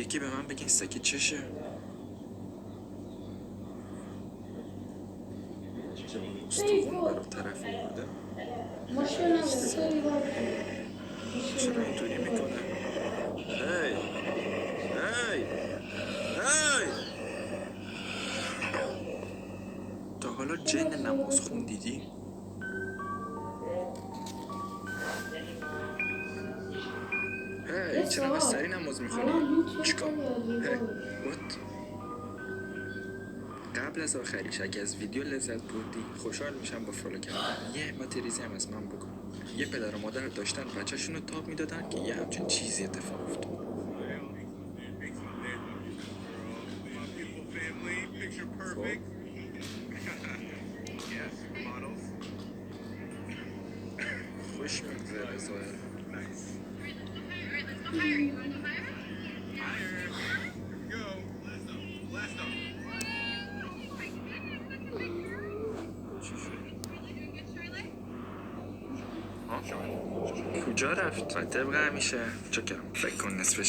یکی به من بگین سکه چشه؟ استخون برا طرف برده. چرا اینطوری میکنه؟ هی هی هی تا حالا جن نماز خون دیدی؟ هی چرا سری نماز میخونی؟ چیکار؟ هی وات؟ قبل از آخریش اگه از ویدیو لذت بردی خوشحال میشم با فالو کردن یه همت ریزی هم از من بکن. یه پدر و مادر داشتن بچه‌شون رو تاب میدادن که یه همچین چیزی اتفاق افتاد. خوش میگذره ظاهر. کجا رفت؟ طبق همیشه چکرم فکر کن نصفش